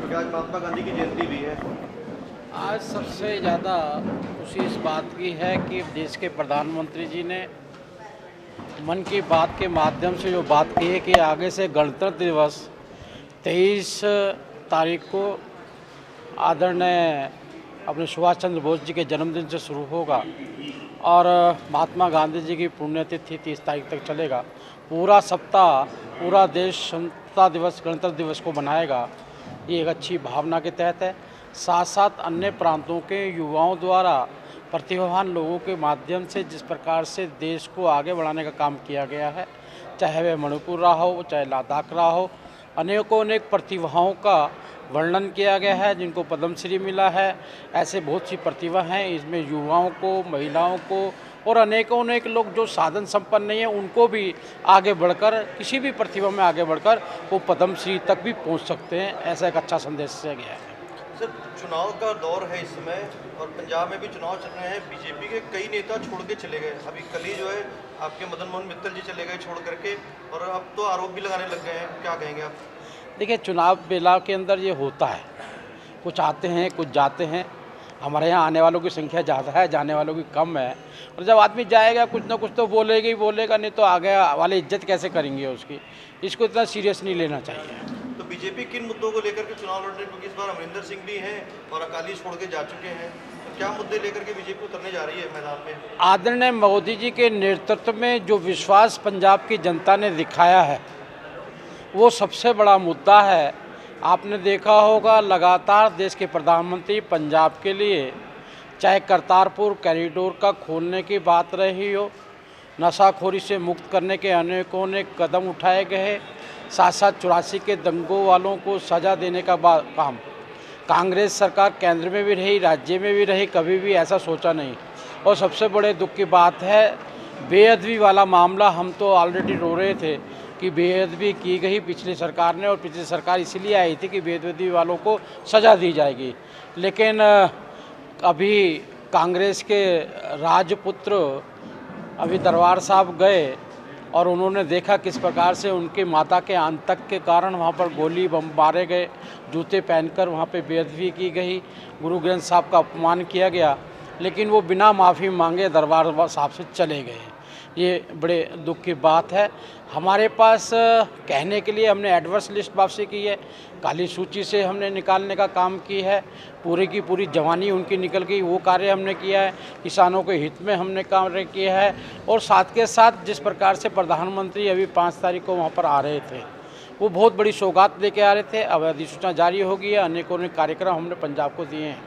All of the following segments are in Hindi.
क्योंकि आज महात्मा गांधी की जयंती भी है। आज सबसे ज़्यादा खुशी इस बात की है कि देश के प्रधानमंत्री जी ने मन की बात के माध्यम से जो बात की है कि आगे से गणतंत्र दिवस 23 तारीख को आदरणीय अपने सुभाष चंद्र बोस जी के जन्मदिन से शुरू होगा और महात्मा गांधी जी की पुण्यतिथि 30 तारीख तक चलेगा। पूरा सप्ताह पूरा देश स्वतंत्रता दिवस गणतंत्र दिवस को मनाएगा। ये एक अच्छी भावना के तहत है। साथ साथ अन्य प्रांतों के युवाओं द्वारा प्रतिभावान लोगों के माध्यम से जिस प्रकार से देश को आगे बढ़ाने का काम किया गया है, चाहे वह मणिपुर रहा हो चाहे लद्दाख रहा हो, अनेक प्रतिभाओं का वर्णन किया गया है जिनको पद्मश्री मिला है। ऐसे बहुत सी प्रतिभा हैं, इसमें युवाओं को, महिलाओं को और अनेक लोग जो साधन संपन्न नहीं है उनको भी आगे बढ़कर किसी भी प्रतिभा में आगे बढ़कर वो पद्मश्री तक भी पहुंच सकते हैं। ऐसा एक अच्छा संदेश दिया गया है। सर, चुनाव का दौर है इस समय और पंजाब में भी चुनाव चल रहे हैं। बीजेपी के कई नेता छोड़ के चले गए। अभी कल ही जो है आपके मदन मोहन मित्तल जी चले गए छोड़ करके, और अब तो आरोप भी लगाने लग गए हैं। क्या कहेंगे आप? देखिए, चुनाव बेला के अंदर ये होता है, कुछ आते हैं कुछ जाते हैं। हमारे यहाँ आने वालों की संख्या ज़्यादा है, जाने वालों की कम है। और जब आदमी जाएगा कुछ ना कुछ तो बोलेगा ही बोलेगा, नहीं तो आगे वाले इज्जत कैसे करेंगे उसकी। इसको इतना सीरियस नहीं लेना चाहिए। तो बीजेपी किन मुद्दों को लेकर के चुनाव लड़ रही है? क्योंकि इस बार अमरिंदर सिंह भी हैं और अकाली छोड़ के जा चुके हैं। तो क्या मुद्दे लेकर के बीजेपी उतरने जा रही है मैदान में? आदरणीय मोदी जी के नेतृत्व में जो विश्वास पंजाब की जनता ने दिखाया है वो सबसे बड़ा मुद्दा है। आपने देखा होगा लगातार देश के प्रधानमंत्री पंजाब के लिए चाहे करतारपुर कॉरिडोर का खोलने की बात रही हो, नशाखोरी से मुक्त करने के अनेकों कदम उठाए गए, साथ साथ 84 के दंगों वालों को सज़ा देने का काम कांग्रेस सरकार केंद्र में भी रही, राज्य में भी रही, कभी भी ऐसा सोचा नहीं। और सबसे बड़े दुख की बात है बेअदबी वाला मामला। हम तो ऑलरेडी रो रहे थे कि बेअदबी की गई पिछली सरकार ने, और पिछली सरकार इसलिए आई थी कि बेअदबी वालों को सज़ा दी जाएगी। लेकिन अभी कांग्रेस के राजपुत्र अभी दरबार साहब गए और उन्होंने देखा किस प्रकार से उनके माता के आंतक के कारण वहाँ पर गोली बम मारे गए, जूते पहनकर वहाँ पे बेअदबी की गई, गुरु ग्रंथ साहब का अपमान किया गया, लेकिन वो बिना माफ़ी मांगे दरबार साहब से चले गए। ये बड़े दुख की बात है। हमारे पास कहने के लिए हमने एडवर्स लिस्ट वापसी की है, काली सूची से हमने निकालने का काम की है, पूरी की पूरी जवानी उनकी निकल गई, वो कार्य हमने किया है। किसानों के हित में हमने कार्य किया है। और साथ के साथ जिस प्रकार से प्रधानमंत्री अभी 5 तारीख को वहाँ पर आ रहे थे, वो बहुत बड़ी सौगात लेके आ रहे थे। अब अधिसूचना जारी हो गई है, अनेकों कार्यक्रम हमने पंजाब को दिए हैं।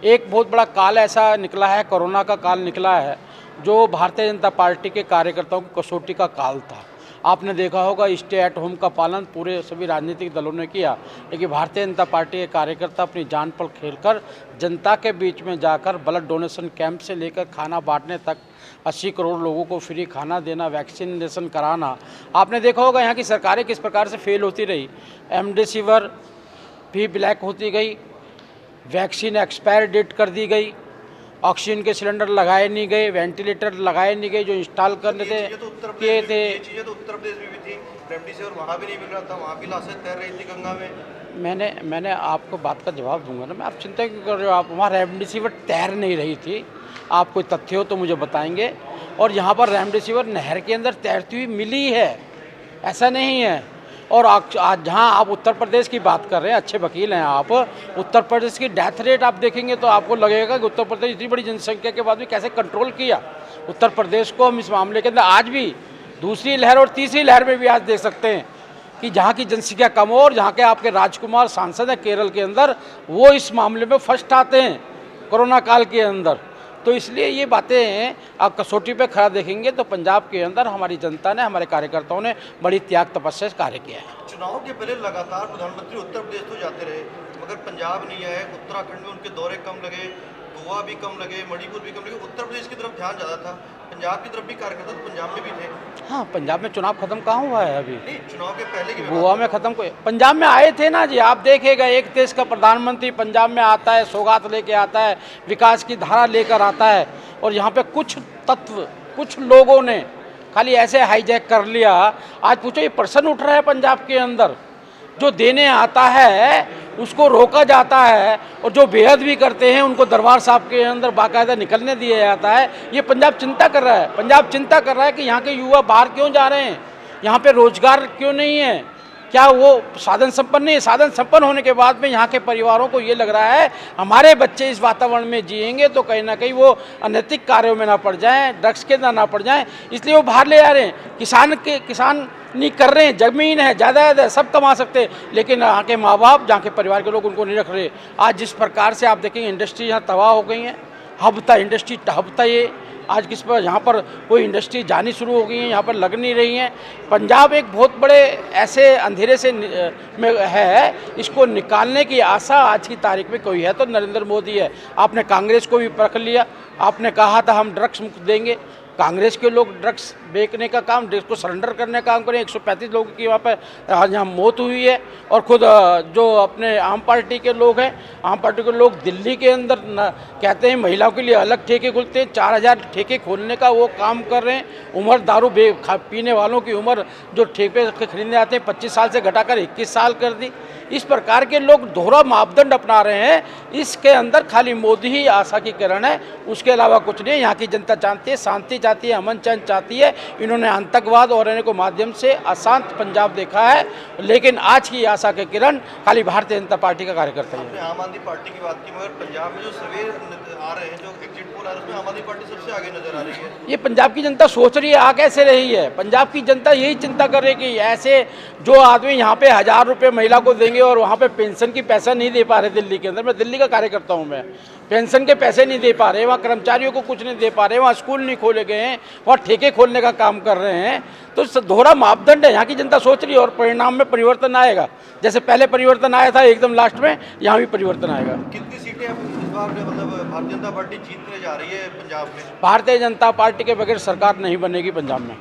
एक बहुत बड़ा काल ऐसा निकला है, कोरोना का काल निकला है, जो भारतीय जनता पार्टी के कार्यकर्ताओं की कसौटी का काल था। आपने देखा होगा स्टे एट होम का पालन पूरे सभी राजनीतिक दलों ने किया, लेकिन भारतीय जनता पार्टी के कार्यकर्ता अपनी जान पर खेलकर जनता के बीच में जाकर ब्लड डोनेशन कैंप से लेकर खाना बांटने तक 80 करोड़ लोगों को फ्री खाना देना, वैक्सीनेशन कराना। आपने देखा होगा यहाँ की सरकारें किस प्रकार से फेल होती रही। एमडेसिविर भी ब्लैक होती गई, वैक्सीन एक्सपायर डेट कर दी गई, ऑक्सीजन के सिलेंडर लगाए नहीं गए, वेंटिलेटर लगाए नहीं गए जो इंस्टॉल करने थे किए थे। ये चीज़ें तो उत्तर प्रदेश में भी थी। रेमडेसिविर वहाँ भी नहीं मिल रहा था, वहाँ भी लाशें तैर रही थी गंगा में। मैंने आपको बात का जवाब दूंगा ना, मैं आप चिंता क्यों कर रहे हो? आप वहाँ रेमडेसिविर तैर नहीं रही थी, आप कोई तथ्य हो तो मुझे बताएंगे। और यहाँ पर रेमडेसिविर नहर के अंदर तैरती हुई मिली है, ऐसा नहीं है। और आज जहाँ आप उत्तर प्रदेश की बात कर रहे हैं, अच्छे वकील हैं आप, उत्तर प्रदेश की डेथ रेट आप देखेंगे तो आपको लगेगा कि उत्तर प्रदेश इतनी बड़ी जनसंख्या के बाद भी कैसे कंट्रोल किया उत्तर प्रदेश को। हम इस मामले के अंदर आज भी दूसरी लहर और तीसरी लहर में भी आज देख सकते हैं कि जहाँ की जनसंख्या कम हो और जहाँ के आपके राजकुमार सांसद हैं केरल के अंदर, वो इस मामले में फर्स्ट आते हैं कोरोना काल के अंदर। तो इसलिए ये बातें आप कसौटी पे खड़ा देखेंगे तो पंजाब के अंदर हमारी जनता ने, हमारे कार्यकर्ताओं ने बड़ी त्याग तपस्या से कार्य किया है। चुनाव के पहले लगातार प्रधानमंत्री उत्तर प्रदेश तो जाते रहे, मगर पंजाब नहीं आए। उत्तराखंड में उनके दौरे कम लगे, गोवा भी कम लगे, मणिपुर भी कम लगे। उत्तर प्रदेश की तरफ ध्यान ज़्यादा था, पंजाब की तरफ भी कार्यकर्ता तो पंजाब में भी थे। हाँ, पंजाब में चुनाव खत्म कहाँ हुआ है अभी? नहीं, चुनाव के पहले की गोवा में खत्म को पंजाब में आए थे ना जी। आप देखेगा एक देश का प्रधानमंत्री पंजाब में आता है, सौगात लेके आता है, विकास की धारा लेकर आता है, और यहाँ पे कुछ तत्व, कुछ लोगों ने खाली ऐसे हाईजैक कर लिया। आज पूछो ये प्रश्न उठ रहा है पंजाब के अंदर, जो देने आता है उसको रोका जाता है, और जो बेहद भी करते हैं उनको दरबार साहब के अंदर बाकायदा निकलने दिया जाता है। ये पंजाब चिंता कर रहा है, पंजाब चिंता कर रहा है कि यहाँ के युवा बाहर क्यों जा रहे हैं, यहाँ पे रोजगार क्यों नहीं है, क्या वो साधन संपन्न नहीं है। साधन संपन्न होने के बाद में यहाँ के परिवारों को ये लग रहा है हमारे बच्चे इस वातावरण में जिएंगे तो कहीं ना कहीं वो अनैतिक कार्यों में ना पड़ जाएं, ड्रग्स के ना पड़ जाएं, इसलिए वो बाहर ले आ रहे हैं। किसान नहीं कर रहे हैं, ज़मीन है, जायदाद है, सब कमा सकते हैं, लेकिन यहाँ के माँ बाप, जहाँ के परिवार के लोग उनको नहीं रख रहे। आज जिस प्रकार से आप देखेंगे इंडस्ट्री यहाँ तबाह हो गई है, हबता इंडस्ट्री हबता ये आज किस पर यहाँ पर कोई इंडस्ट्री जानी शुरू हो गई है, यहाँ पर लग नहीं रही हैं। पंजाब एक बहुत बड़े ऐसे अंधेरे से में है, इसको निकालने की आशा आज की तारीख में कोई है तो नरेंद्र मोदी है। आपने कांग्रेस को भी परख लिया, आपने कहा था हम ड्रग्स मुक्त देंगे, कांग्रेस के लोग ड्रग्स बेचने का काम, ड्रग्स को सरेंडर करने का काम करें। 135 लोगों की वहाँ पर आज यहाँ मौत हुई है, और खुद जो अपने आम पार्टी के लोग हैं, आम पार्टी के लोग दिल्ली के अंदर कहते हैं महिलाओं के लिए अलग ठेके खुलते हैं, 4000 ठेके खोलने का वो काम कर रहे हैं। उम्र दारू पीने वालों की उम्र जो ठेके खरीदने आते हैं 25 साल से घटाकर 21 साल कर दी। इस प्रकार के लोग दोहरा मापदंड अपना रहे हैं, इसके अंदर खाली मोदी ही आशा की किरण है, उसके अलावा कुछ नहीं। यहाँ की जनता चाहती है, शांति चाहती है, अमन चैन चाहती है। इन्होंने आतंकवाद और रहने को माध्यम से अशांत पंजाब देखा है, लेकिन आज की आशा के किरण खाली भारतीय जनता पार्टी का कार्यकर्ता है। आपने आम आदमी पार्टी की बात की, मगर पंजाब में जो सर्वे आ रहे हैं, जो एग्जिट पोल आ रहे हैं, उसमें आम आदमी पार्टी सबसे आगे नजर आ रही है। ये पंजाब की जनता सोच रही है आ कैसे रही है। पंजाब की जनता यही चिंता कर रही है कि ऐसे जो आदमी यहाँ पे 1000 रुपये महिला को देंगे और वहाँ पे पेंशन की पैसा नहीं दे पा रहे दिल्ली के अंदर, मैं दिल्ली का कार्यकर्ता हूँ, मैं पेंशन के पैसे नहीं दे पा रहे, वहाँ कर्मचारियों को कुछ नहीं दे पा रहे, वहाँ स्कूल नहीं खोले गए हैं, वहाँ ठेके खोलने का काम कर रहे हैं। तो दोहरा मापदंड है, यहाँ की जनता सोच रही है और परिणाम में परिवर्तन आएगा। जैसे पहले परिवर्तन आया था एकदम लास्ट में, यहाँ भी परिवर्तन आएगा। कितनी सीटें अब इस बार मतलब भारतीय जनता पार्टी जीतने जा रही है पंजाब में? भारतीय जनता पार्टी के बगैर सरकार नहीं बनेगी पंजाब में।